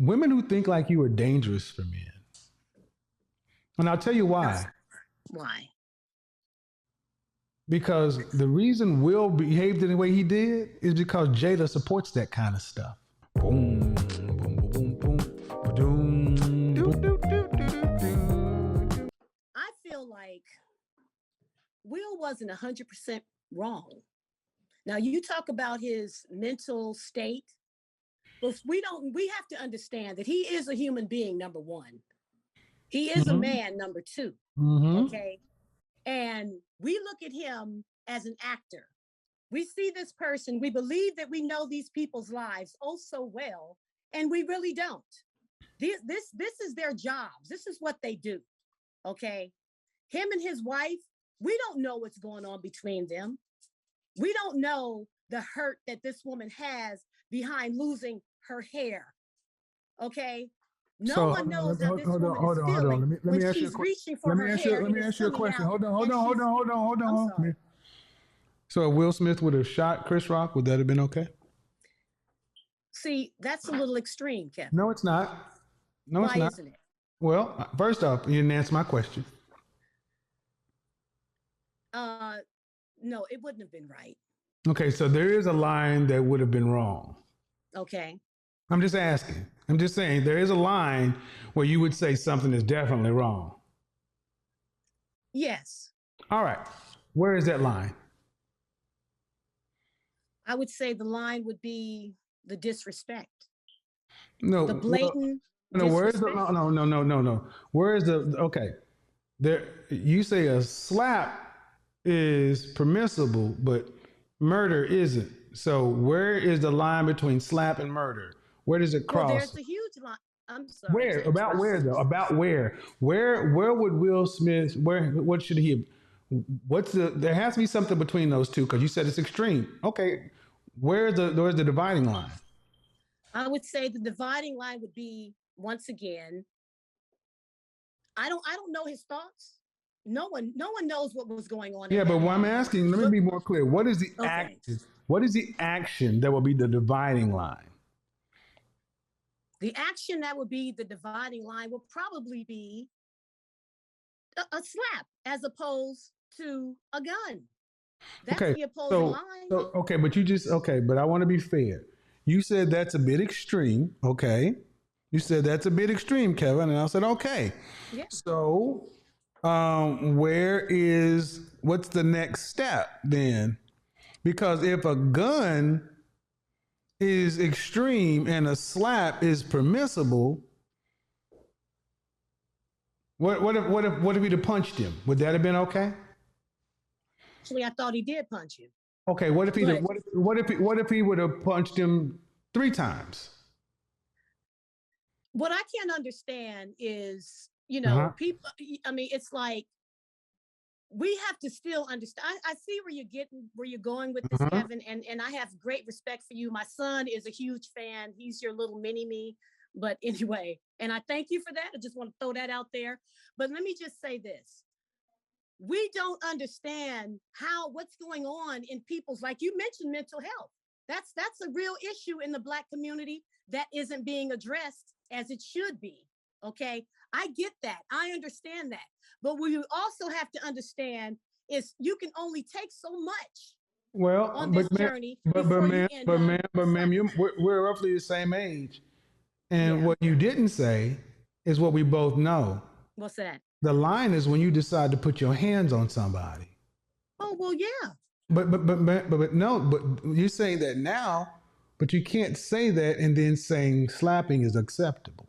women who think like you are dangerous for men. And I'll tell you why. Why? Because the reason Will behaved in the way he did is because Jada supports that kind of stuff. Boom, boom, boom, boom, boom, boom, doo, doo, doo, doo, doo. I feel like Will wasn't 100% wrong. Now you talk about his mental state, but we have to understand that he is a human being, number one. He is a man, number two. Okay. And we look at him as an actor. We see this person, we believe that we know these people's lives oh so well, and we really don't. This is their jobs. This is what they do. Okay. Him and his wife, we don't know what's going on between them. We don't know the hurt that this woman has behind losing her hair. Okay. No one knows how this woman is feeling when she's reaching for her hair. Let me ask you a question. Hold on. So if Will Smith would have shot Chris Rock, would that have been okay? See, that's a little extreme, Kevin. No, it's not. No, it's not. Why isn't it? Well, first off, you didn't answer my question. No, it wouldn't have been right. Okay, so there is a line that would have been wrong. Okay. I'm just asking. I'm just saying there is a line where you would say something is definitely wrong. Yes. All right. Where is that line? I would say the line would be the disrespect. No. The blatant. No, where is the no. Where is the okay? There you say a slap is permissible, but murder isn't. So where is the line between slap and murder? Where does it cross? Well, there's a huge line. I'm sorry. Where? About where though? About where? Where would Will Smith? What should he? What's the? There has to be something between those two because you said it's extreme. Okay, where's the dividing line? I would say the dividing line would be once again. I don't know his thoughts. No one knows what was going on. Yeah, but what I'm asking, let me be more clear. What is the action? What is the action that will be the dividing line? The action that would be the dividing line will probably be a slap as opposed to a gun. That's the opposing line. Okay, but I want to be fair. You said that's a bit extreme, okay? You said that's a bit extreme, Kevin, and I said, okay. Yeah. So, what's the next step then? Because if a gun is extreme and a slap is permissible, what if he'd have punched him? Would that have been okay? Actually, I thought he did punch you. Okay, what if he would have punched him 3 times? What I can't understand is, people. I mean, it's like we have to still understand. I see where you're going with this, Kevin, and I have great respect for you. My son is a huge fan. He's your little mini me. But anyway, and I thank you for that. I just want to throw that out there. But let me just say this. We don't understand what's going on in people's, like you mentioned, mental health. That's a real issue in the Black community that isn't being addressed as it should be. Okay. I get that. I understand that. But what you also have to understand is you can only take so much on this journey. But ma'am, we're roughly the same age. And what you didn't say is what we both know. What's that? The line is when you decide to put your hands on somebody. Oh, well, yeah. But no, but you're saying that now, but you can't say that and then saying slapping is acceptable.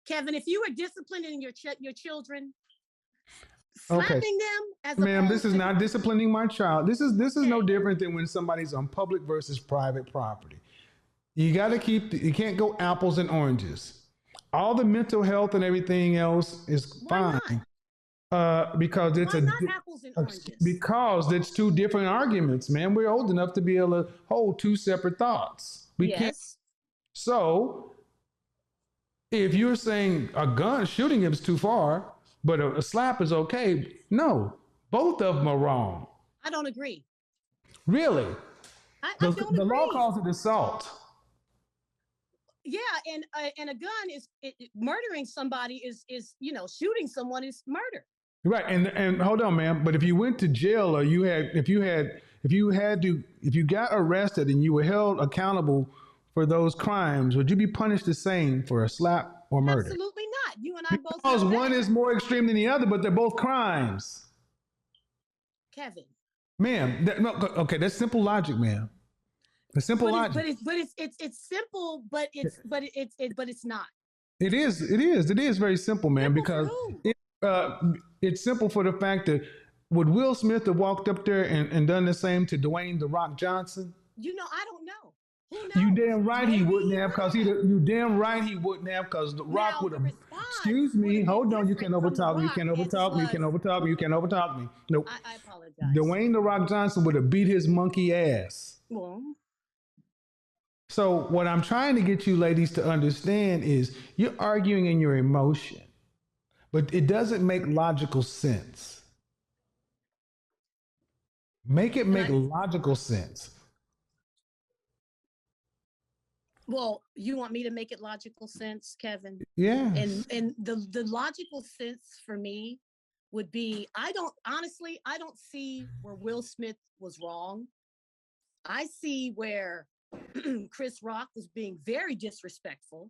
Kevin, if you were disciplining your children, slapping them as ma'am, this is not disciplining my child. This is no different than when somebody's on public versus private property. You got to you can't go apples and oranges. All the mental health and everything else is fine. Because it's not apples and oranges? Because it's 2 different arguments, man. We're old enough to be able to hold 2 separate thoughts. We can't. So if you're saying a gun shooting him is too far, but a slap is okay, no, both of them are wrong. I don't agree. Really? I don't agree. The law calls it assault. Yeah, and a gun is murdering somebody is shooting someone is murder. Right, and hold on, man. But if you went to jail, or if you got arrested and you were held accountable for those crimes, would you be punished the same for a slap or murder? Absolutely not. You and I both Because know one that, is more extreme than the other, but they're both crimes, Kevin. ma'am. No, okay, that's simple logic, ma'am. It's simple logic. It's simple, but it's not. It is very simple, man. Simple for Because who? it's simple for the fact that would Will Smith have walked up there and done the same to Dwayne the Rock Johnson? I don't know. Who knows? You damn right Maybe he wouldn't have, because you damn right he wouldn't have, because the Rock would have. Excuse me, hold on, you can't overtalk me. You can't overtalk me. You can't overtalk me. You can't overtalk me. Nope. I apologize. Dwayne the Rock Johnson would have beat his monkey ass. Well, so what I'm trying to get you ladies to understand is you're arguing in your emotion, but it doesn't make logical sense. Make it make logical sense. Well, you want me to make it logical sense, Kevin? Yeah. And the logical sense for me would be I don't see where Will Smith was wrong. I see where Chris Rock was being very disrespectful.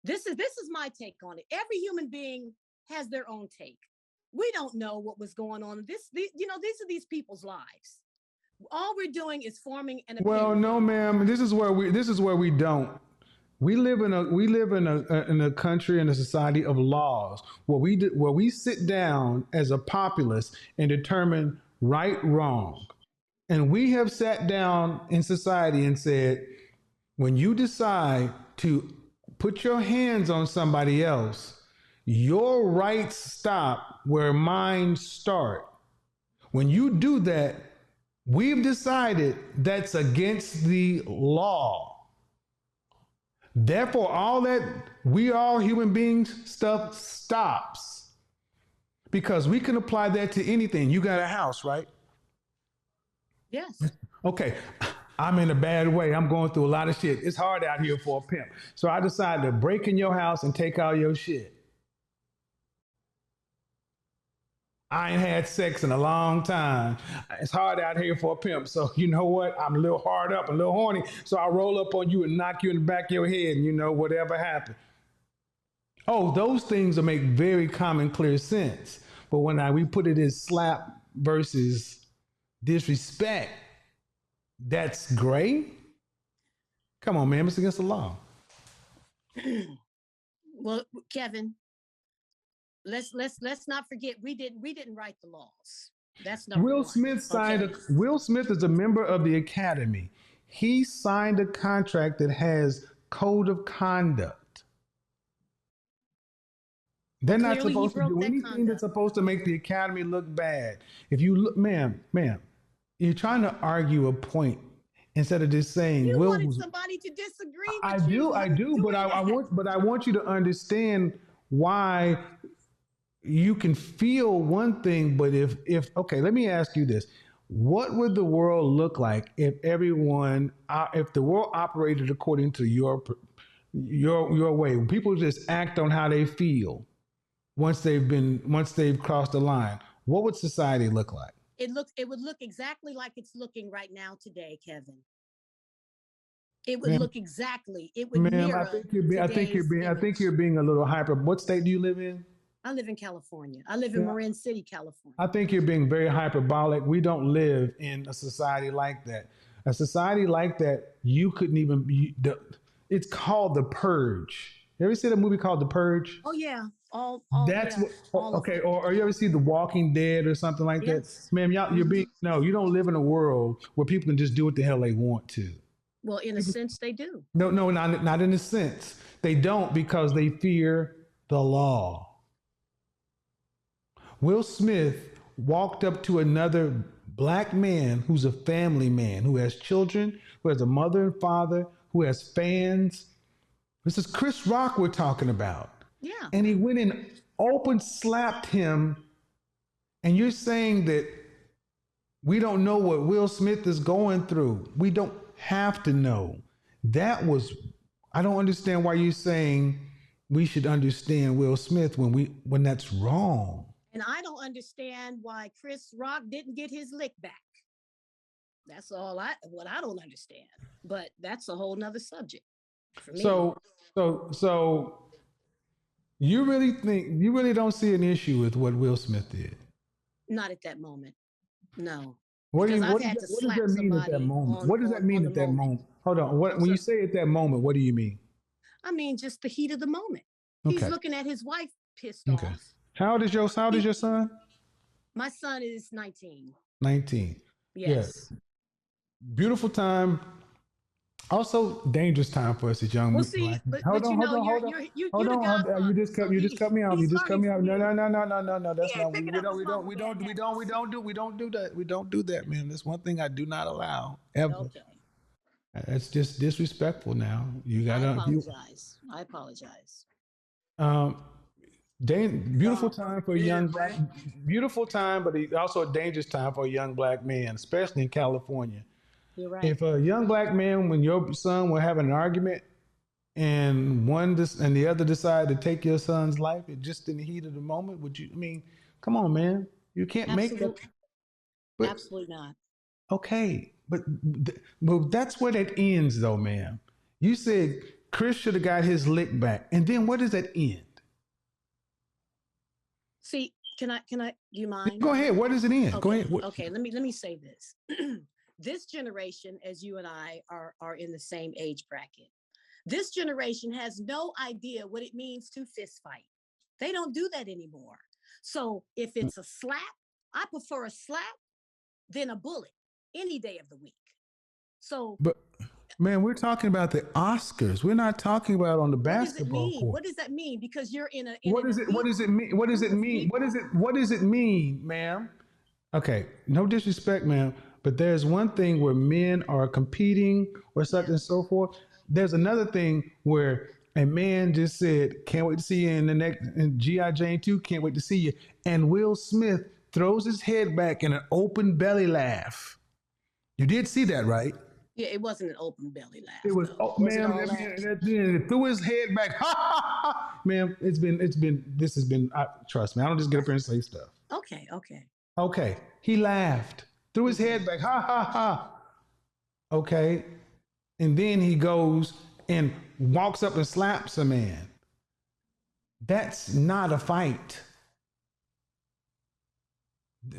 This is my take on it. Every human being has their own take. We don't know what was going on. These are these people's lives. All we're doing is forming an opinion. Well, no, ma'am. This is where we don't. We live in a country, in a society of laws, where we sit down as a populace and determine right, wrong. And we have sat down in society and said, when you decide to put your hands on somebody else, your rights stop where mine start. When you do that, we've decided that's against the law. Therefore, all that we are human beings stuff stops, because we can apply that to anything. You got a house, right? Yes. Okay. I'm in a bad way. I'm going through a lot of shit. It's hard out here for a pimp. So I decided to break in your house and take all your shit. I ain't had sex in a long time. It's hard out here for a pimp. So you know what? I'm a little hard up, a little horny. So I roll up on you and knock you in the back of your head, and whatever happened. Oh, those things will make very common, clear sense. But when we put it as slap versus disrespect, that's gray. Come on, man. It's against the law. Well, Kevin, let's not forget we didn't write the laws. That's number Will one. Smith signed Will Smith is a member of the Academy. He signed a contract that has code of conduct. They're not supposed to do anything that's supposed to make the Academy look bad. If you look, ma'am, you're trying to argue a point instead of just saying you wanted somebody to disagree. I do, but I want you to understand why you can feel one thing, but if okay, let me ask you this: what would the world look like if if the world operated according to your way? People just act on how they feel once they've crossed the line. What would society look like? It would look exactly like it's looking right now today, Kevin. It would look exactly. It would mirror. I think you're being a little hyper. What state do you live in? I live in California. I live in Marin City, California. I think you're being very hyperbolic. We don't live in a society like that. A society like that, you couldn't even. It's called The Purge. You ever see the movie called The Purge? Oh yeah. That's okay. Or you ever see The Walking Dead or something like that? Ma'am, you don't live in a world where people can just do what the hell they want to. Well, in a sense, they do. No, not in a sense. They don't, because they fear the law. Will Smith walked up to another black man who's a family man, who has children, who has a mother and father, who has fans. This is Chris Rock we're talking about. Yeah. And he went and open slapped him. And you're saying that we don't know what Will Smith is going through. We don't have to know. That was I don't understand why you're saying we should understand Will Smith when that's wrong. And I don't understand why Chris Rock didn't get his lick back. That's what I don't understand. But that's a whole nother subject for me. So you really don't see an issue with what Will Smith did? Not at that moment. No. What because does that mean at that moment? What does that mean at that moment? Hold on. When you say at that moment, what do you mean? I mean, just the heat of the moment. Okay. He's looking at his wife pissed off. How old is your son? My son is 19. 19. Yes. Yeah. Beautiful time. Also, dangerous time for us as young black men. Hold on. You just cut me out. You just cut me out. No. That's not. We don't do that. We don't do that, man. That's one thing I do not allow ever. Okay. It's just disrespectful. Now you gotta. I apologize. Beautiful time for a young black. Beautiful time, but also a dangerous time for a young black man, especially in California. You're right. If a young black man, when your son were having an argument, and the other decided to take your son's life, just in the heat of the moment, would you? I mean, come on, man, you can't make that. But, absolutely not. Okay, but that's where that ends, though, ma'am. You said Chris should have got his lick back, and then where does that end? See, can I? Do you mind? Go ahead. Where does it end? Okay. Go ahead. Okay. Let me say this. This generation, as you and I are in the same age bracket, this generation has no idea what it means to fist fight. They don't do that anymore. So if it's a slap, I prefer a slap than a bullet any day of the week. So, but man, we're talking about the Oscars. We're not talking about on the basketball court. What does that mean? Because you're in a. What does it mean? What does it mean, ma'am? Okay, no disrespect, ma'am. But there's one thing where men are competing or such and so forth. There's another thing where a man just said, "Can't wait to see you in the next in G.I. Jane 2. Can't wait to see you." And Will Smith throws his head back in an open belly laugh. You did see that, right? Yeah, it wasn't an open belly laugh. It was, man, threw his head back. Ha ha ha! Ma'am, this has been. Trust me, I don't just get up here and say stuff. Okay. He laughed. Threw his head back, ha, ha, ha. Okay. And then he goes and walks up and slaps a man. That's not a fight.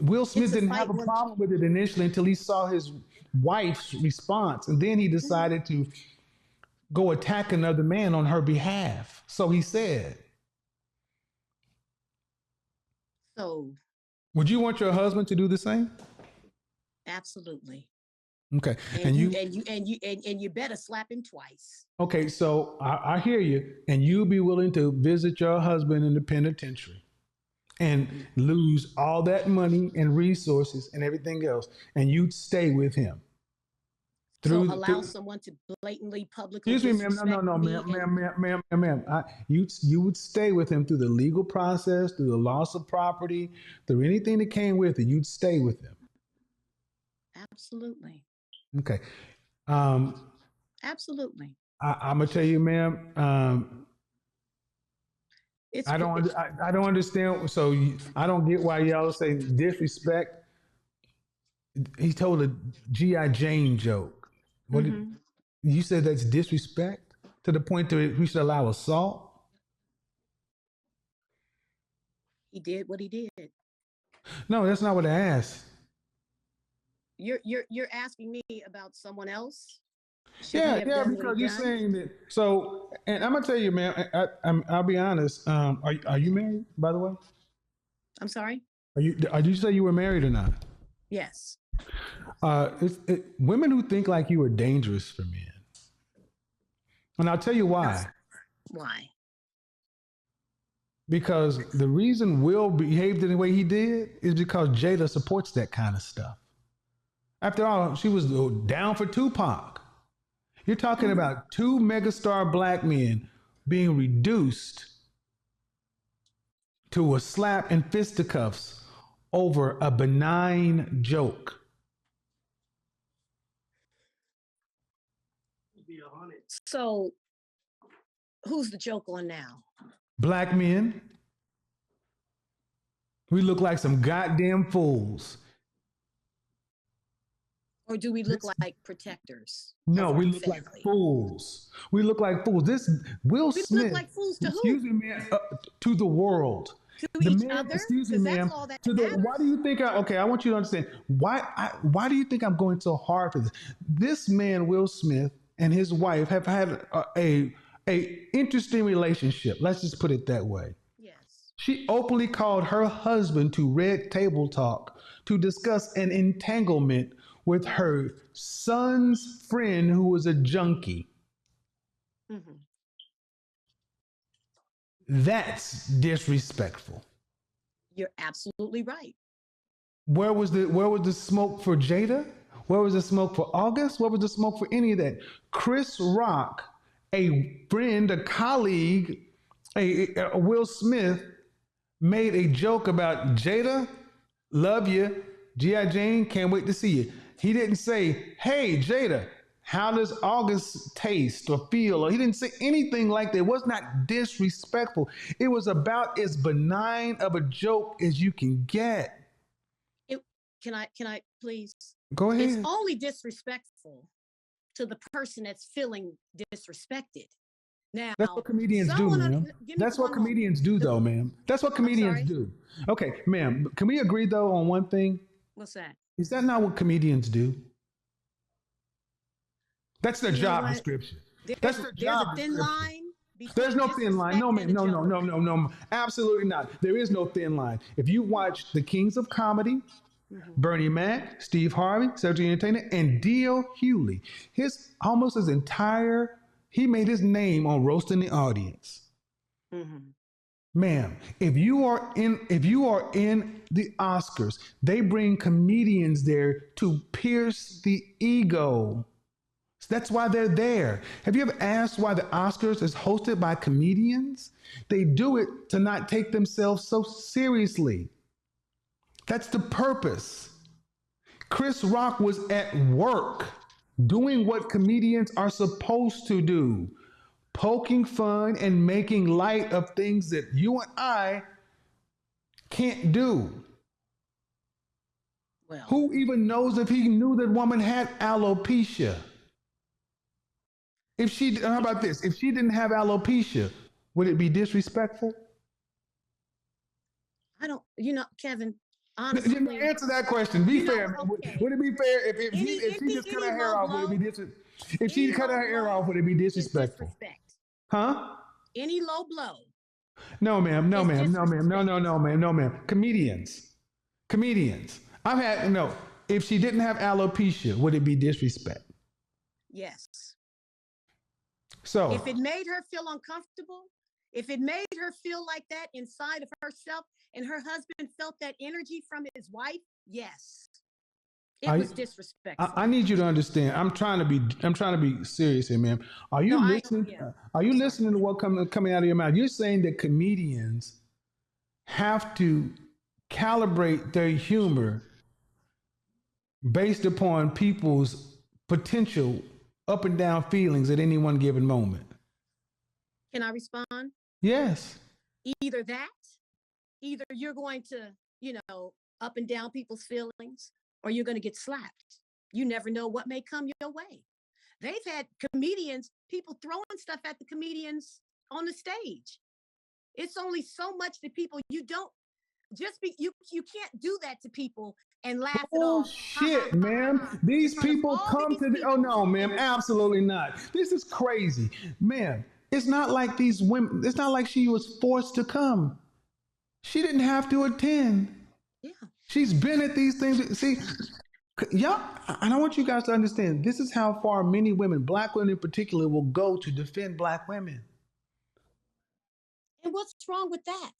Will Smith didn't have a problem with it initially until he saw his wife's response. And then he decided to go attack another man on her behalf. So he said. So. Would you want your husband to do the same? Absolutely. Okay. And you better slap him twice. Okay, so I hear you. And you'll be willing to visit your husband in the penitentiary and lose all that money and resources and everything else, and you'd stay with him. Allow someone to blatantly, publicly. Excuse me, ma'am. You would stay with him through the legal process, through the loss of property, through anything that came with it. You'd stay with him. Absolutely. Okay. Absolutely. I'm gonna tell you, ma'am. I don't understand. So I don't get why y'all say disrespect. He told a G.I. Jane joke. What you said that's disrespect to the point that we should allow assault? He did what he did. No, that's not what I asked. You're asking me about someone else? Yeah, because you're saying that. So, and I'm gonna tell you, man. I'll be honest. Are you married, by the way? I'm sorry. Did you say you were married or not? Yes. Women who think like you are dangerous for men, and I'll tell you why. Why? Because the reason Will behaved in the way he did is because Jada supports that kind of stuff. After all, she was down for Tupac. You're talking about two megastar black men being reduced to a slap and fisticuffs over a benign joke. So Who's the joke on now? Black men. We look like some goddamn fools. Or do we look like protectors? No, we look like fools. We look like fools. This Will Smith. We look like fools to excuse who? me, man. To the world. To The each man, other. excuse me, ma'am. All that To the, why do you think okay, I want you to understand. Why do you think I'm going so hard for this? This man, Will Smith, and his wife have had a interesting relationship. Let's just put it that way. Yes. She openly called her husband to Red Table Talk to discuss an entanglement with her son's friend who was a junkie. Mm-hmm. That's disrespectful. You're absolutely right. Where was the smoke for Jada? Where was the smoke for August? Where was the smoke for any of that? Chris Rock, a friend, a colleague, a Will Smith, made a joke about Jada, love you, G.I. Jane, can't wait to see you. He didn't say, hey, Jada, how does August taste or feel? Or he didn't say anything like that. It was not disrespectful. It was about as benign of a joke as you can get. Can I please? Go ahead. It's only disrespectful to the person that's feeling disrespected. Now, that's what comedians do, ma'am. That's what comedians do, though, ma'am. That's what comedians do. Okay, ma'am, can we agree, though, on one thing? What's that? Is that not what comedians do? That's their job description. That's their job description. There's a thin line. There's no thin line. No, man. No. Absolutely not. There is no thin line. If you watch the Kings of Comedy, Bernie Mac, Steve Harvey, Cedric Entertainer, and D.L. Hewley, he made his name on roasting the audience. Mm-hmm. Ma'am, if you are in the Oscars, they bring comedians there to pierce the ego. That's why they're there. Have you ever asked why the Oscars is hosted by comedians? They do it to not take themselves so seriously. That's the purpose. Chris Rock was at work doing what comedians are supposed to do, poking fun and making light of things that you and I can't do. Well, who even knows if he knew that woman had alopecia? How about this? If she didn't have alopecia, would it be disrespectful? Kevin, honestly. Answer that question. Be fair, man. Okay. Would it be fair if she just cut her hair off? Would it be disrespectful? If she cut her hair off, would it be disrespectful? Huh? Any low blow. No, ma'am. No, ma'am. No, ma'am. No, ma'am. No, ma'am. Comedians. If she didn't have alopecia, would it be disrespect? Yes. So if it made her feel uncomfortable, if it made her feel like that inside of herself, and her husband felt that energy from his wife, yes, it was disrespectful. I need you to understand. I'm trying to be serious here, ma'am. Are you listening? Are you listening to what coming out of your mouth? You're saying that comedians have to calibrate their humor based upon people's potential up and down feelings at any one given moment. Can I respond? Yes. Either you're going to, up and down people's feelings, or you're going to get slapped. You never know what may come your way. They've had people throwing stuff at the comedians on the stage. It's only so much that people, you can't do that to people and laugh at all. Shit, ma'am. These people come to oh no, ma'am, absolutely not. This is crazy. Ma'am, it's not like these women, it's not like she was forced to come. She didn't have to attend. Yeah. She's been at these things. See, y'all, and I want you guys to understand, this is how far many women, black women in particular, will go to defend black women. And what's wrong with that?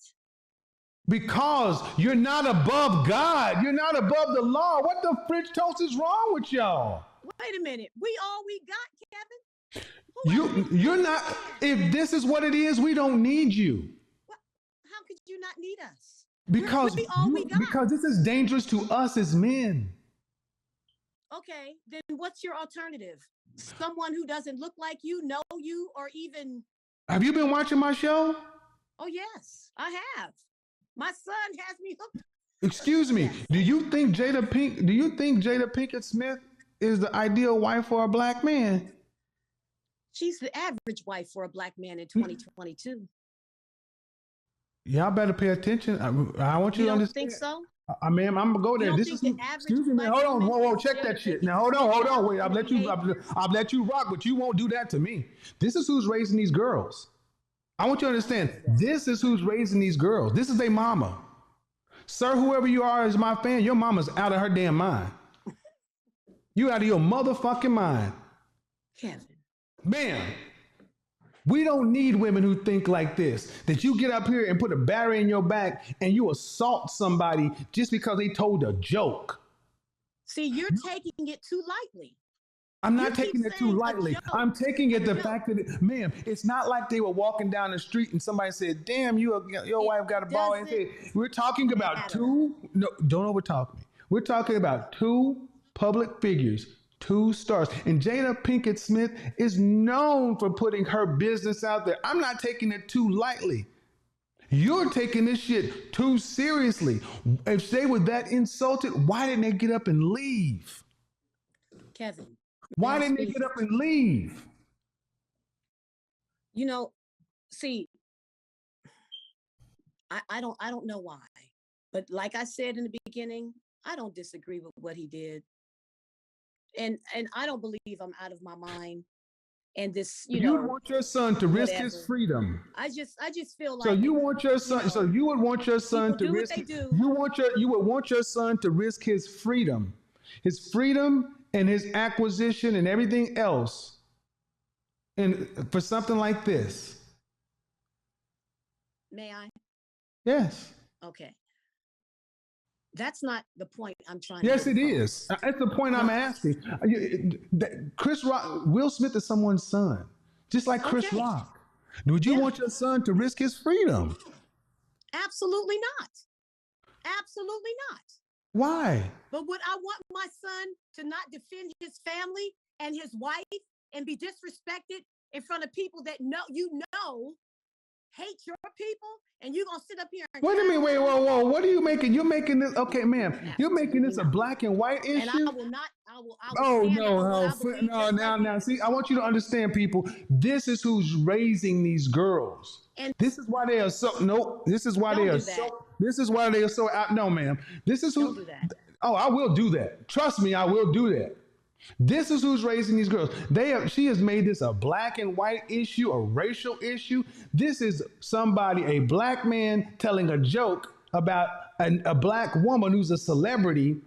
Because you're not above God. You're not above the law. What the French toast is wrong with y'all? Wait a minute. We all we got, Kevin. You're not. If this is what it is, we don't need you. How could you not need us? Because this is dangerous to us as men. Okay, then what's your alternative? Someone who doesn't look like you, know you, or even Have you been watching my show? Oh, yes, I have. My son has me hooked. Excuse me. Yes. Do you think Jada Pinkett Smith is the ideal wife for a black man? She's the average wife for a black man in 2022. Y'all better pay attention. I want you to don't understand. think so? Ma'am, I'm gonna go there. You don't This think is the average excuse me, man. black Hold on, woman whoa, is check Jada that shit. Pinkett Now, hold Smith on, wait. in the behavior? I'll let you rock, but you won't do that to me. This is who's raising these girls. I want you to understand. This is who's raising these girls. This is their mama. Sir, whoever you are is my fan. Your mama's out of her damn mind. You out of your motherfucking mind. Kevin. Ma'am, we don't need women who think like this. That you get up here and put a barrier in your back and you assault somebody just because they told a joke. See, you're taking it too lightly. I'm not taking it too lightly. I'm taking it the fact that, ma'am, it's not like they were walking down the street and somebody said, damn, your wife got a ball in head. We're talking about no, don't overtalk me. We're talking about two public figures, two stars. And Jada Pinkett Smith is known for putting her business out there. I'm not taking it too lightly. You're taking this shit too seriously. If they were that insulted, why didn't they get up and leave? Kevin. Why didn't they get up and leave? You know, see, I don't know why. But like I said in the beginning, I don't disagree with what he did. And I don't believe I'm out of my mind. And this, you would want your son to risk his freedom. I just feel like. So you want your son. So you would want your son to risk. You would want your son to risk his freedom and his acquisition and everything else, and for something like this. May I? Yes. Okay. That's not the point I'm trying to. Yes, it across. Is. That's the point I'm asking. Chris Rock, Will Smith is someone's son, just like Chris Rock. Would you want your son to risk his freedom? Absolutely not. Absolutely not. Why? But would I want my son to not defend his family and his wife and be disrespected in front of people that hate your people, and you're gonna sit up here and wait a minute, whoa. What are you making? You're making this, okay, ma'am. You're making this a black and white issue. And I will not. I will. Now. See, I want you to understand, people. This is who's raising these girls, and this is why they are so. No, this is why they are so. This is why they are so out. No, ma'am. This is who. Don't do that. Oh, I will do that. Trust me, I will do that. This is who's raising these girls. She has made this a black and white issue, a racial issue. This is a black man telling a joke about a black woman who's a celebrity,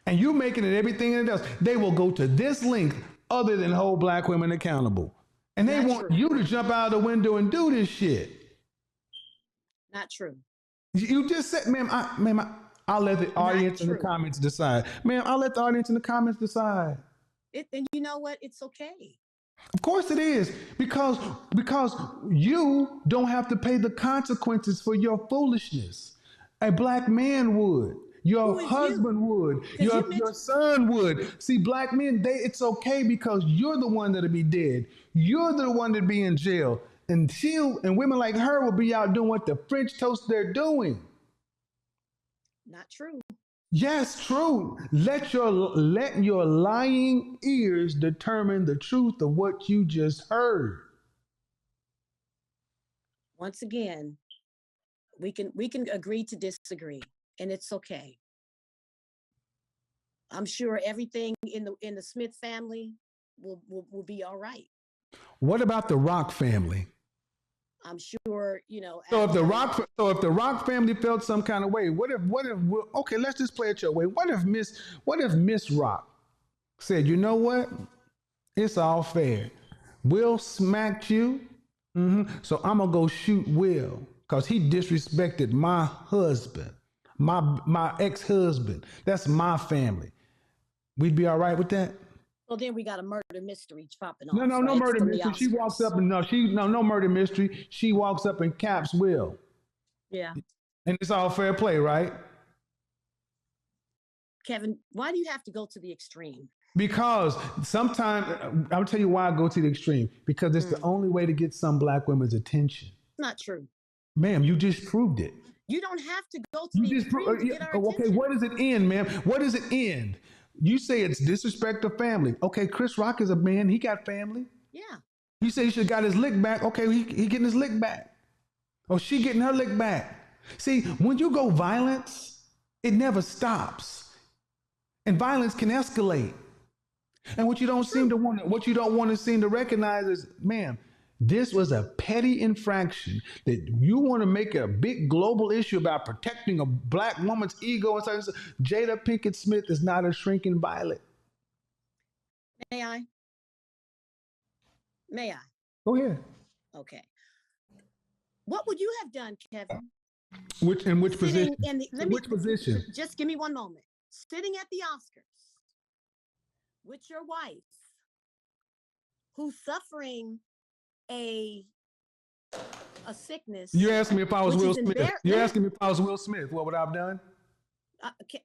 and you making it everything else. They will go to this length other than hold black women accountable. And they want you to jump out of the window and do this shit. Not true. You just said, ma'am, I'll let the audience in the comments decide. Ma'am, I'll let the audience in the comments decide. And you know what? It's okay. Of course it is. Because you don't have to pay the consequences for your foolishness. A black man would. Your husband would. Your son would. See, black men, it's okay because you're the one that'll be dead. You're the one that'll be in jail. And women like her will be out doing what the French toast they're doing. Not true. Yes, true. Let your lying ears determine the truth of what you just heard. Once again, we can agree to disagree, and it's okay. I'm sure everything in the Smith family will be all right. What about the Rock family? I'm sure, So if the Rock family felt some kind of way, what if okay, let's just play it your way. What if Miss Rock said, you know what? It's all fair. Will smacked you. So I'm gonna go shoot Will because he disrespected my husband, my ex-husband. That's my family. We'd be all right with that? Well, then we got a murder mystery popping off. No murder mystery. She walks up and no murder mystery. She walks up and caps Will. Yeah. And it's all fair play, right? Kevin, why do you have to go to the extreme? Because sometimes, I'll tell you why I go to the extreme. Because it's the only way to get some black women's attention. Not true. Ma'am, you just proved it. You don't have to go to the extreme to get our okay, attention. where does it end, ma'am? Where does it end? You say it's disrespect to family. Okay, Chris Rock is a man. He got family. Yeah. You say he should have got his lick back. Okay, he getting his lick back. Oh, she getting her lick back. See, when you go violence, it never stops. And violence can escalate. And what you don't want to seem to recognize is, ma'am, this was a petty infraction that you want to make a big global issue about protecting a black woman's ego and such. Jada Pinkett Smith is not a shrinking violet. May I? Go ahead. Okay. What would you have done, Kevin? In which position? Which position? Just give me one moment. Sitting at the Oscars with your wife, who's suffering a sickness. You're asking me if I was Will Smith. You're asking me if I was Will Smith. What would I have done?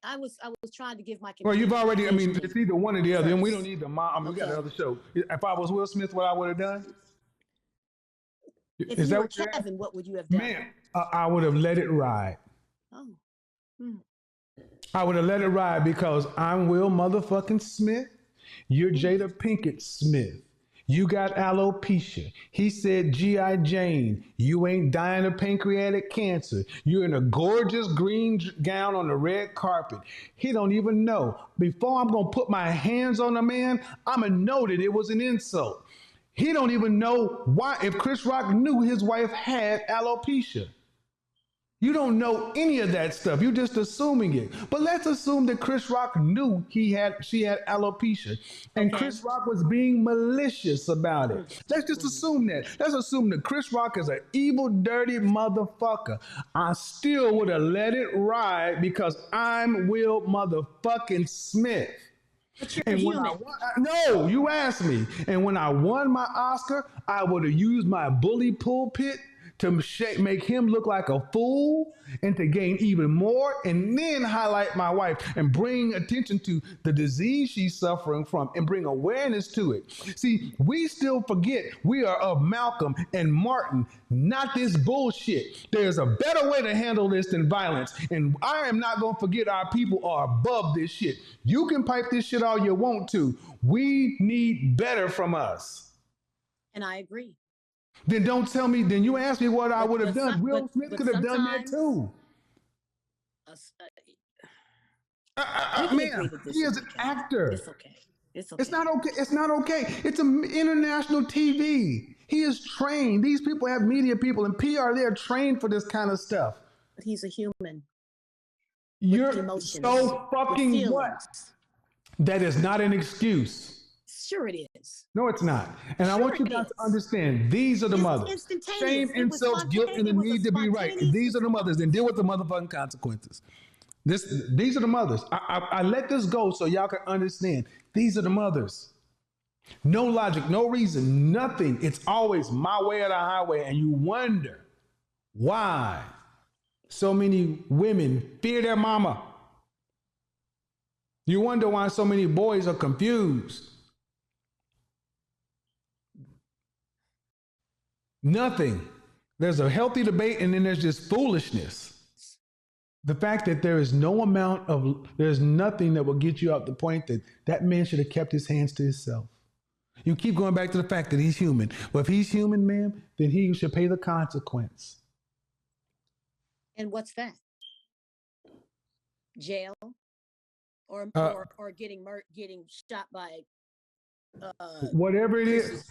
I was trying to give my. Well, you've already. I mean, it's either one or the other, and we don't need the mom. We got another show. If I was Will Smith, what I would have done? If you were Kevin, what would you have done? Man, I would have let it ride. Oh. I would have let it ride because I'm Will motherfucking Smith. You're Jada Pinkett Smith. You got alopecia. He said, G.I. Jane, you ain't dying of pancreatic cancer. You're in a gorgeous green gown on the red carpet. He don't even know. Before I'm going to put my hands on a man, I'm going to know that it was an insult. He don't even know why, if Chris Rock knew his wife had alopecia. You don't know any of that stuff. You're just assuming it. But let's assume that Chris Rock knew she had alopecia, and Chris Rock was being malicious about it. Let's just assume that. Let's assume that Chris Rock is an evil, dirty motherfucker. I still would have let it ride because I'm Will motherfucking Smith. And when no, you asked me. And when I won my Oscar, I would have used my bully pulpit to make him look like a fool and to gain even more, and then highlight my wife and bring attention to the disease she's suffering from and bring awareness to it. See, we still forget we are of Malcolm and Martin, not this bullshit. There's a better way to handle this than violence, and I am not going to forget our people are above this shit. You can pipe this shit all you want to. We need better from us. And I agree. Then don't tell me, then you ask me what I would have done. Will Smith could have done that too. Man, he is an actor. It's okay. It's not okay. It's not okay. It's an international TV. He is trained. These people have media people and PR. They're trained for this kind of stuff. But he's a human. You're so fucking what? That is not an excuse. Sure it is. No, it's not. And I want you guys to understand, these are the mothers. Shame, insults, guilt, and the need to be right. These are the mothers. Then deal with the motherfucking consequences. These are the mothers. I let this go so y'all can understand. These are the mothers. No logic, no reason, nothing. It's always my way or the highway. And you wonder why so many women fear their mama. You wonder why so many boys are confused. Nothing. There's a healthy debate and then there's just foolishness. The fact that there's nothing that will get you out the point that man should have kept his hands to himself. You keep going back to the fact that he's human. Well, if he's human, ma'am, then he should pay the consequence. And what's that? Jail? Or getting shot by whatever it is.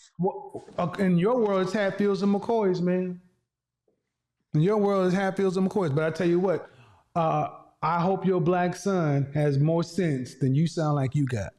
In your world, it's Hatfields and McCoys, man. In your world, it's Hatfields and McCoys. But I tell you what, I hope your black son has more sense than you sound like you got.